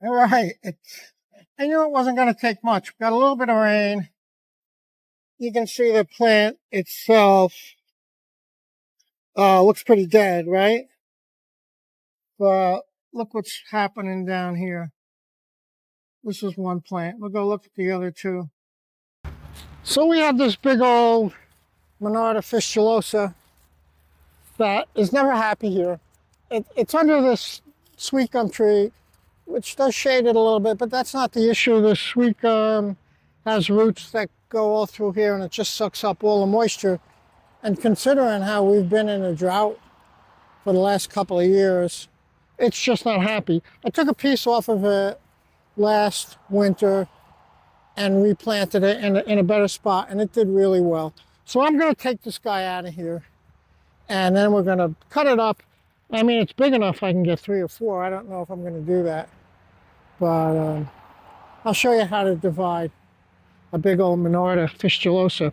All right. I knew it wasn't going to take much. Got a little bit of rain. You can see the plant itself looks pretty dead, right? But look what's happening down here. This is one plant. We'll go look at the other two. So we have this big old Monarda fistulosa that is never happy here. It's under this sweet gum tree, which does shade it a little bit, but that's not the issue. The sweet gum has roots that go all through here, and it just sucks up all the moisture. And considering how we've been in a drought for the last couple of years, it's just not happy. I took a piece off of it last winter and replanted it in a better spot, and it did really well. So I'm going to take this guy out of here, and then we're going to cut it up. I mean, it's big enough I can get 3 or 4. I don't know if I'm going to do that, but I'll show you how to divide a big old Monarda fistulosa.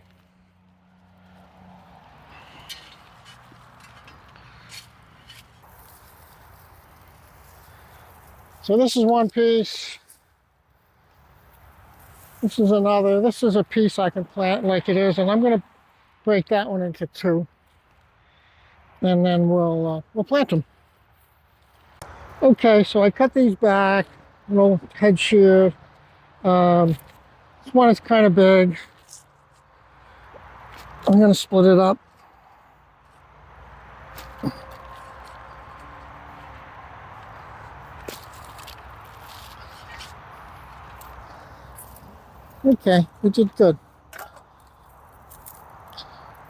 So this is one piece. This is another. This is a piece I can plant like it is, and I'm going to break that one into 2, and then we'll plant them. Okay, so I cut these back, little head shear. This one is kind of big. I'm going to split it up. Okay, we did good.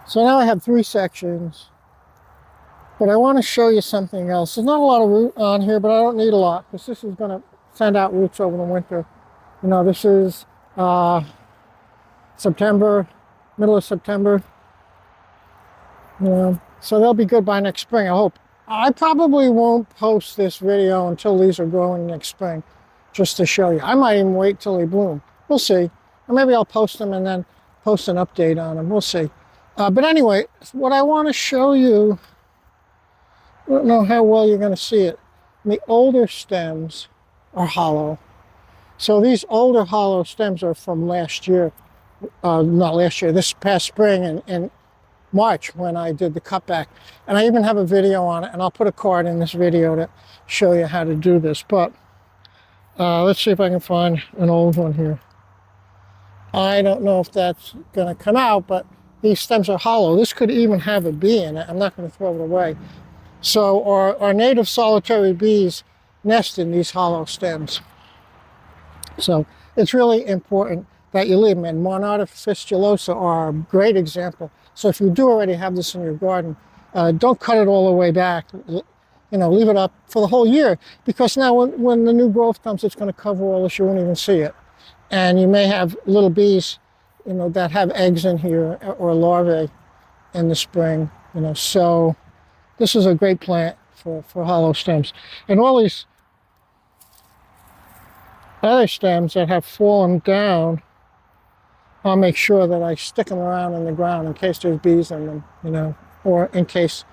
So now I have 3 sections, but I want to show you something else. There's not a lot of root on here, but I don't need a lot because this is going to send out roots over the winter. You know, this is September, middle of September. You know, so they'll be good by next spring, I hope. I probably won't post this video until these are growing next spring, just to show you. I might even wait till they bloom. We'll see. Or maybe I'll post them and then post an update on them. We'll see. But anyway, what I want to show you, I don't know how well you're going to see it. The older stems are hollow. So these older hollow stems are from last year. Not last year, this past spring in March when I did the cutback. And I even have a video on it, and I'll put a card in this video to show you how to do this. But let's see if I can find an old one here. I don't know if that's going to come out, but these stems are hollow. This could even have a bee in it. I'm not going to throw it away. So our native solitary bees nest in these hollow stems. So it's really important that you leave them. And Monarda fistulosa are a great example. So if you do already have this in your garden, don't cut it all the way back. You know, leave it up for the whole year, because now when the new growth comes, it's going to cover all this. You won't even see it. And you may have little bees, you know, that have eggs in here or larvae in the spring, you know. So this is a great plant for hollow stems. And all these other stems that have fallen down, I'll make sure that I stick them around in the ground in case there's bees in them, you know, or in case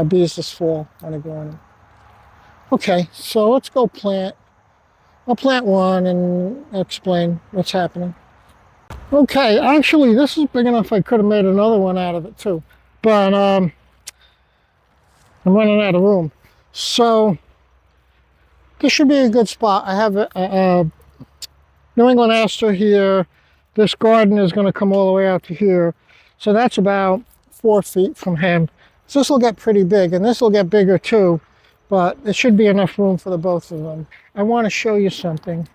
bees this fall when I grow them. Okay, so let's go plant. I'll plant one and explain what's happening. Okay, actually this is big enough I could have made another one out of it too, but I'm running out of room. So this should be a good spot. I have a New England aster here. This garden is going to come all the way out to here. So that's about 4 feet from him. So this will get pretty big, and this will get bigger too, but there should be enough room for the both of them. I want to show you something.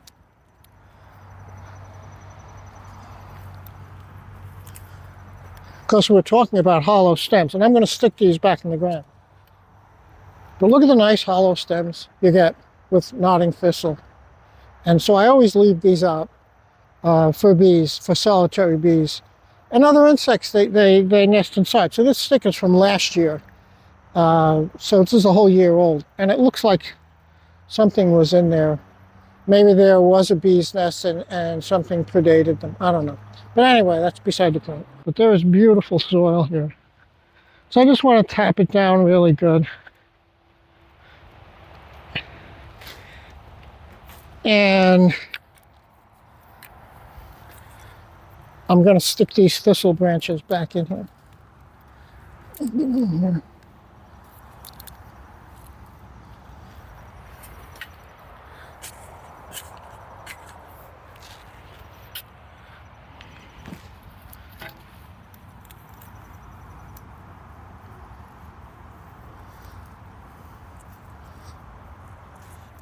Because we're talking about hollow stems, and I'm going to stick these back in the ground. But look at the nice hollow stems you get with nodding thistle. And so I always leave these up for bees, for solitary bees. And other insects, they nest inside. So this stick is from last year. So this is a whole year old. And it looks like something was in there. Maybe there was a bee's nest and something predated them. I don't know. But anyway, that's beside the point. But there is beautiful soil here. So I just want to tap it down really good. And I'm going to stick these thistle branches back in here.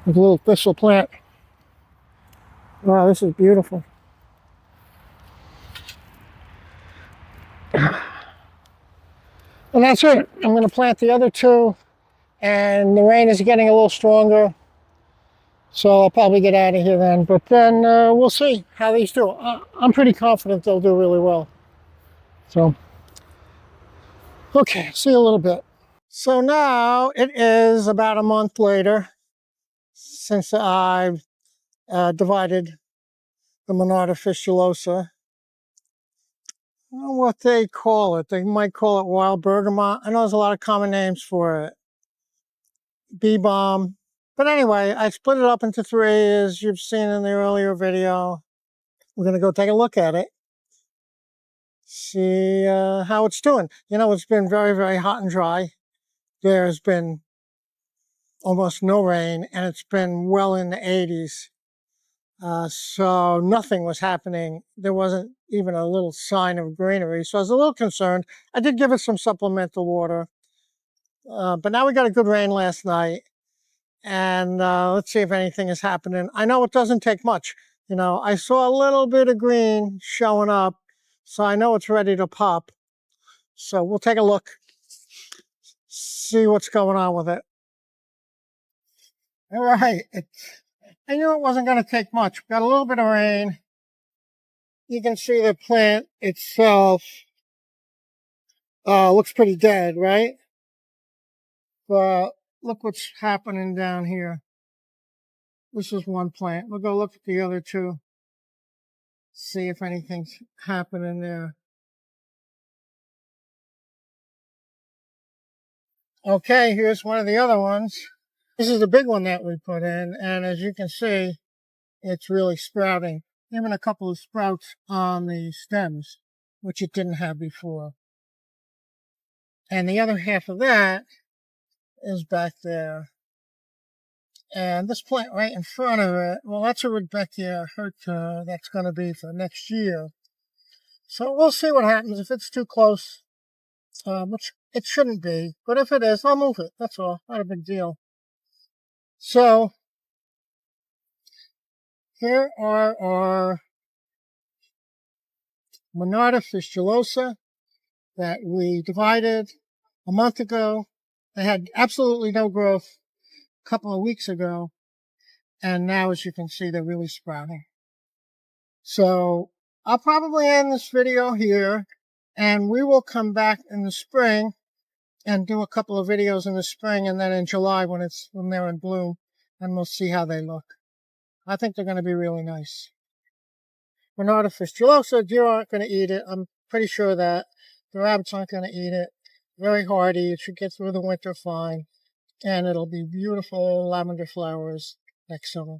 A little thistle plant. Wow, this is beautiful. And that's it. I'm going to plant the other two, and the rain is getting a little stronger, so I'll probably get out of here then. But then we'll see how these do. I'm pretty confident they'll do really well. So, okay, see you a little bit. So now it is about a month later since I've divided the Monarda fistulosa. I don't know what they call it. They might call it wild bergamot. I know there's a lot of common names for it. Bee balm. But anyway, I split it up into three, as you've seen in the earlier video. We're going to go take a look at it. See how it's doing. You know, it's been very, very hot and dry. There's been almost no rain, and it's been well in the 80s. So nothing was happening. There wasn't even a little sign of greenery. So I was a little concerned. I did give it some supplemental water. But now we got a good rain last night. And let's see if anything is happening. I know it doesn't take much. You know, I saw a little bit of green showing up. So I know it's ready to pop. So we'll take a look. See what's going on with it. All right. I knew it wasn't going to take much. We got a little bit of rain. You can see the plant itself looks pretty dead, right? But look what's happening down here. This is one plant. We'll go look at the other two. See if anything's happening there. Okay, here's one of the other ones. This is the big one that we put in, and as you can see, it's really sprouting. Even a couple of sprouts on the stems, which it didn't have before. And the other half of that is back there. And this plant right in front of it, well, that's a Rudbeckia hirta that's going to be for next year. So we'll see what happens. If it's too close, which it shouldn't be, but if it is, I'll move it. That's all. Not a big deal. So here are our Monarda fistulosa that we divided a month ago. They had absolutely no growth a couple of weeks ago, and now, as you can see, they're really sprouting. So I'll probably end this video here, and we will come back in the spring and do a couple of videos in the spring, and then in July when they're in bloom, and we'll see how they look. I think they're going to be really nice. Monarda fistulosa, deer aren't going to eat it. I'm pretty sure that the rabbits aren't going to eat it. Very hardy. It should get through the winter fine, and it'll be beautiful lavender flowers next summer.